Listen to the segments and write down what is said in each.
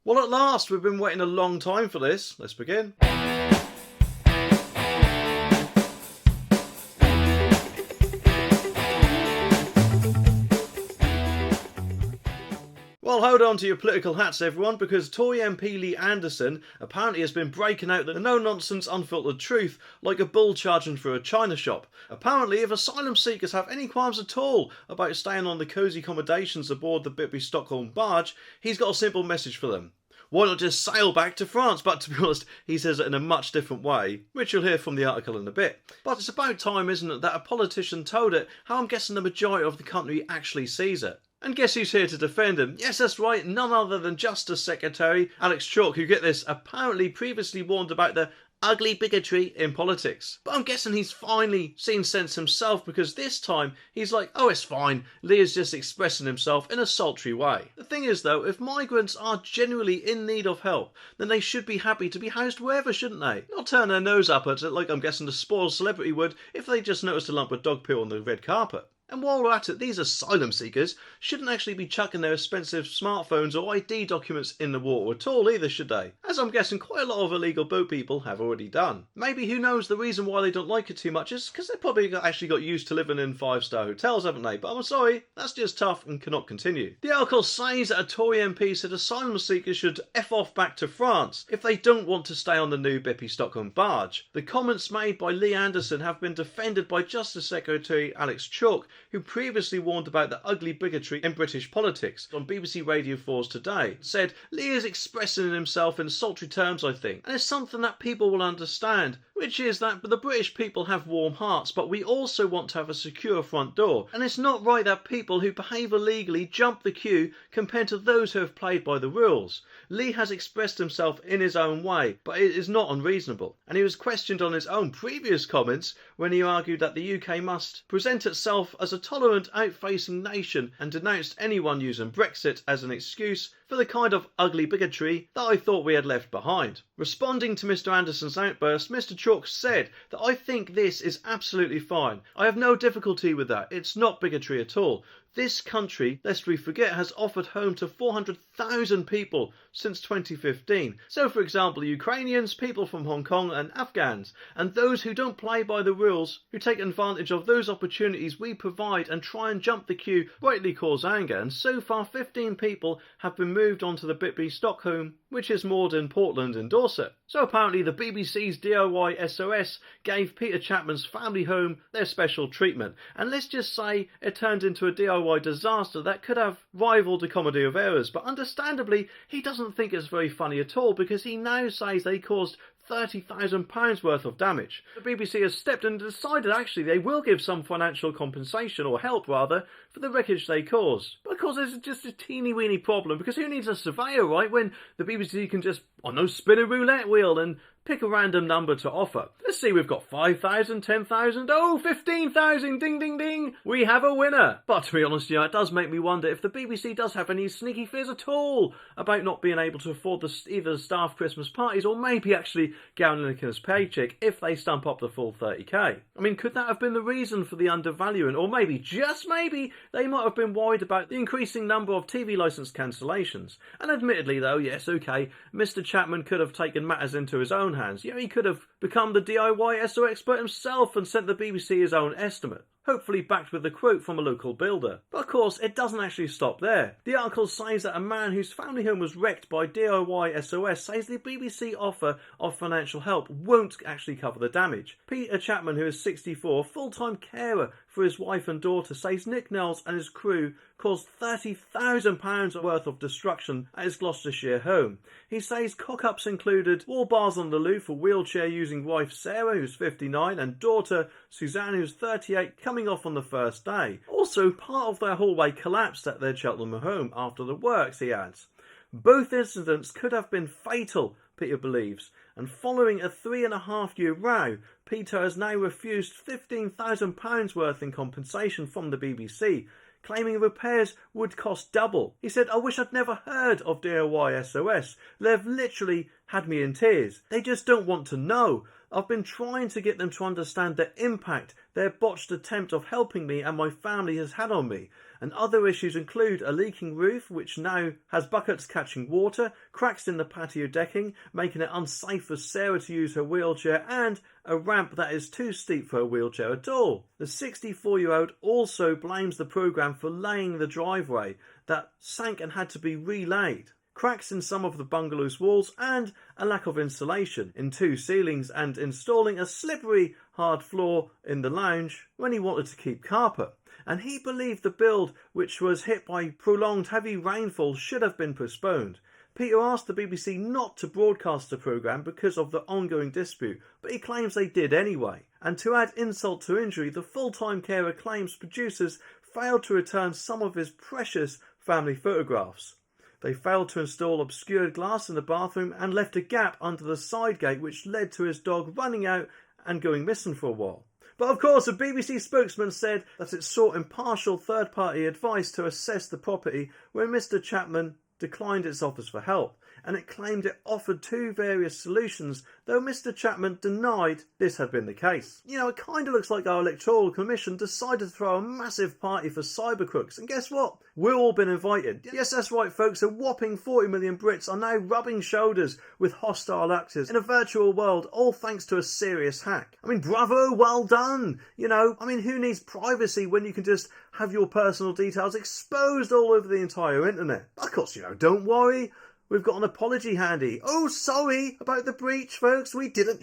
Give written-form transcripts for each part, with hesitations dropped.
Well, at last, we've been waiting a long time for this. Let's begin. Well, hold on to your political hats, everyone, because Tory MP Lee Anderson apparently has been breaking out the no-nonsense, unfiltered truth like a bull charging through a china shop. Apparently, if asylum seekers have any qualms at all about staying on the cosy accommodations aboard the Bitby Stockholm barge, he's got a simple message for them. Why not just sail back to France? But to be honest, he says it in a much different way, which you'll hear from the article in a bit. But it's about time, isn't it, that a politician told it how I'm guessing the majority of the country actually sees it. And guess who's here to defend him? Yes, that's right, none other than Justice Secretary Alex Chalk, who, get this, apparently previously warned about the ugly bigotry in politics. But I'm guessing he's finally seen sense himself, because this time he's like, oh, it's fine, Lee is just expressing himself in a sultry way. The thing is though, if migrants are genuinely in need of help, then they should be happy to be housed wherever, shouldn't they? Not turn their nose up at it like I'm guessing the spoiled celebrity would if they just noticed a lump of dog poo on the red carpet. And while we're at it, these asylum seekers shouldn't actually be chucking their expensive smartphones or ID documents in the water at all either, should they? As I'm guessing quite a lot of illegal boat people have already done. Maybe, who knows, the reason why they don't like it too much is because they probably actually got used to living in 5-star hotels, haven't they? But I'm sorry, that's just tough and cannot continue. The article says that a Tory MP said asylum seekers should F off back to France if they don't want to stay on the new Bitby Stockholm barge. The comments made by Lee Anderson have been defended by Justice Secretary Alex Chalk, who previously warned about the ugly bigotry in British politics on BBC Radio 4's Today. Said, Lee is expressing himself in sultry terms, I think, and it's something that people will understand, which is that the British people have warm hearts, but we also want to have a secure front door, and it's not right that people who behave illegally jump the queue compared to those who have played by the rules. Lee has expressed himself in his own way, but it is not unreasonable, and he was questioned on his own previous comments when he argued that the UK must present itself as a tolerant, out-facing nation and denounced anyone using Brexit as an excuse for the kind of ugly bigotry that I thought we had left behind. Responding to Mr. Anderson's outburst, Mr. Chalk said that I think this is absolutely fine. I have no difficulty with that. It's not bigotry at all. This country, lest we forget, has offered home to 400,000 people since 2015. So, for example, Ukrainians, people from Hong Kong and Afghans, and those who don't play by the rules, who take advantage of those opportunities we provide and try and jump the queue, rightly cause anger. And so far, 15 people have been moved onto the Bitby Stockholm, which is moored in Portland in Dorset. So apparently the BBC's DIY SOS gave Peter Chapman's family home their special treatment. And let's just say it turned into a DIY disaster that could have rivaled a comedy of errors. But understandably, he doesn't think it's very funny at all, because he now says they caused £30,000 worth of damage. The BBC has stepped in and decided actually they will give some financial compensation, or help rather, for the wreckage they caused. But of course there's just a teeny weeny problem, because who needs a surveyor, right, when the BBC can just, spin a roulette wheel and pick a random number to offer. Let's see, we've got 5,000, 10,000, 15,000, ding ding ding, we have a winner. But to be honest, it does make me wonder if the BBC does have any sneaky fears at all about not being able to afford either the staff Christmas parties, or maybe actually Gallagher's paycheck if they stump up the full 30k. I mean, could that have been the reason for the undervaluing? Or maybe, just maybe, they might have been worried about the increasing number of TV licence cancellations. And admittedly though, yes, okay, Mr. Chapman could have taken matters into his own hands. He could have become the DIY SO expert himself and sent the BBC his own estimate, hopefully backed with a quote from a local builder. But of course, it doesn't actually stop there. The article says that a man whose family home was wrecked by DIY SOS says the BBC offer of financial help won't actually cover the damage. Peter Chapman, who is 64, full-time carer for his wife and daughter, says Nick Knowles and his crew caused £30,000 worth of destruction at his Gloucestershire home. He says cock-ups included wall bars on the roof, a wheelchair-using wife Sarah, who's 59, and daughter Suzanne, who's 38, coming off on the first day. Also, part of their hallway collapsed at their Cheltenham home after the works, he adds. Both incidents could have been fatal, Peter believes, and following a 3.5-year row, Peter has now refused £15,000 worth in compensation from the BBC, claiming repairs would cost double. He said, I wish I'd never heard of DIY SOS. They've literally had me in tears. They just don't want to know. I've been trying to get them to understand the impact their botched attempt of helping me and my family has had on me. And other issues include a leaking roof, which now has buckets catching water, cracks in the patio decking, making it unsafe for Sarah to use her wheelchair, and a ramp that is too steep for a wheelchair at all. The 64-year-old also blames the programme for laying the driveway that sank and had to be relaid, cracks in some of the bungalow's walls, and a lack of insulation in 2 ceilings, and installing a slippery hard floor in the lounge when he wanted to keep carpet. And he believed the build, which was hit by prolonged heavy rainfall, should have been postponed. Peter asked the BBC not to broadcast the programme because of the ongoing dispute, but he claims they did anyway. And to add insult to injury, the full-time carer claims producers failed to return some of his precious family photographs. They failed to install obscured glass in the bathroom and left a gap under the side gate, which led to his dog running out and going missing for a while. But of course, a BBC spokesman said that it sought impartial third-party advice to assess the property when Mr. Chapman declined its offers for help, and it claimed it offered 2 various solutions, though Mr. Chapman denied this had been the case. You know, it kind of looks like our Electoral Commission decided to throw a massive party for cyber crooks, and guess what? We've all been invited. Yes, that's right, folks. A whopping 40 million Brits are now rubbing shoulders with hostile actors in a virtual world, all thanks to a serious hack. I mean, bravo, well done. You know, I mean, who needs privacy when you can just have your personal details exposed all over the entire internet? Of course, you know, don't worry. We've got an apology handy. Oh, sorry about the breach, folks. We didn't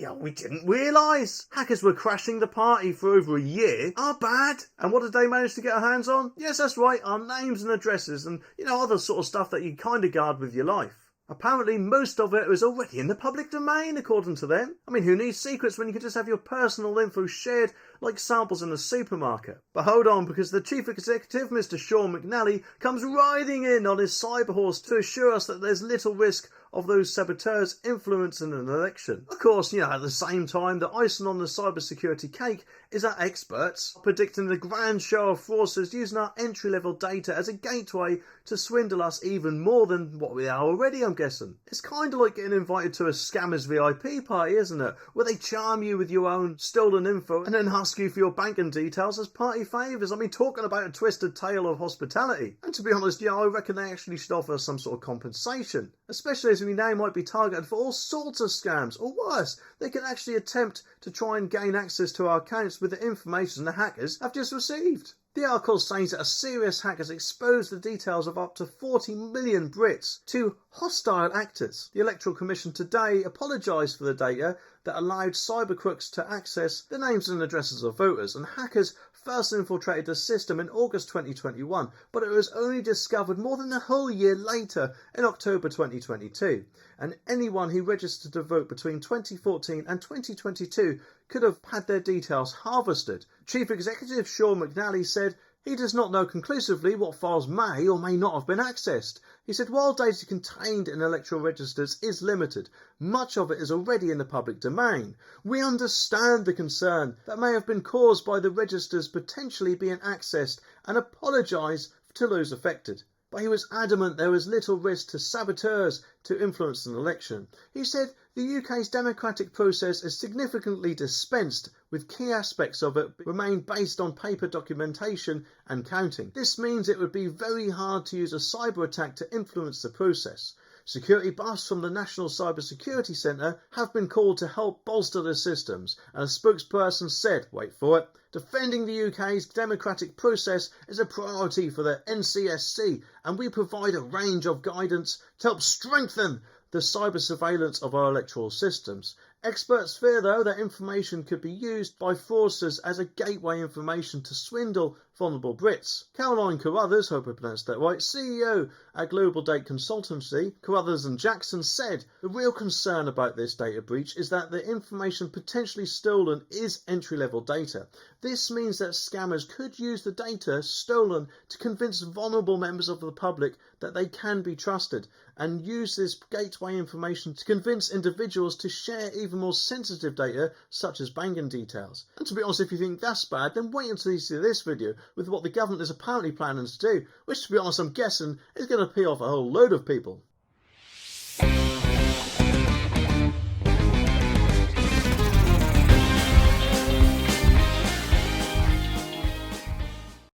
realise. Hackers were crashing the party for over a year. Our bad. And what did they manage to get our hands on? Yes, that's right. Our names and addresses and, you know, other sort of stuff that you kind of guard with your life. Apparently, most of it was already in the public domain, according to them. I mean, who needs secrets when you can just have your personal info shared like samples in a supermarket? But hold on, because the Chief Executive, Mr. Sean McNally, comes riding in on his cyber horse to assure us that there's little risk of those saboteurs influencing an election. Of course, you know, at the same time, the icing on the cybersecurity cake is that experts predicting the grand show of fraudsters using our entry-level data as a gateway to swindle us even more than what we are already, I'm guessing. It's kind of like getting invited to a scammer's VIP party, isn't it? Where they charm you with your own stolen info and then ask you for your banking details as party favours. I mean, talking about a twisted tale of hospitality. And to be honest, yeah, I reckon they actually should offer some sort of compensation. Especially as we now might be targeted for all sorts of scams. Or worse, they can actually attempt to try and gain access to our accounts with the information the hackers have just received. The article says that a serious hack has exposed the details of up to 40 million Brits to hostile actors. The Electoral Commission today apologised for the data that allowed cyber crooks to access the names and addresses of voters, and hackers first infiltrated the system in August 2021, but it was only discovered more than a whole year later in October 2022. And anyone who registered to vote between 2014 and 2022 could have had their details harvested. Chief Executive Sean McNally said he does not know conclusively what files may or may not have been accessed. He said while data contained in electoral registers is limited, much of it is already in the public domain. We understand the concern that may have been caused by the registers potentially being accessed and apologise to those affected. But he was adamant there was little risk to saboteurs to influence an election. He said the UK's democratic process is significantly dispensed, with key aspects of it remain based on paper documentation and counting. This means it would be very hard to use a cyber attack to influence the process. Security buffs from the National Cyber Security Centre have been called to help bolster the systems, and a spokesperson said, wait for it, defending the UK's democratic process is a priority for the NCSC, and we provide a range of guidance to help strengthen the cyber surveillance of our electoral systems. Experts fear, though, that information could be used by fraudsters as a gateway information to swindle vulnerable Brits. Caroline Carruthers, hope I pronounced that right, CEO at Global Date Consultancy, Carruthers and Jackson, said the real concern about this data breach is that the information potentially stolen is entry-level data. This means that scammers could use the data stolen to convince vulnerable members of the public that they can be trusted, and use this gateway information to convince individuals to share even more sensitive data such as banking details. And to be honest, if you think that's bad, then wait until you see this video with what the government is apparently planning to do, which to be honest I'm guessing is going to pee off a whole load of people.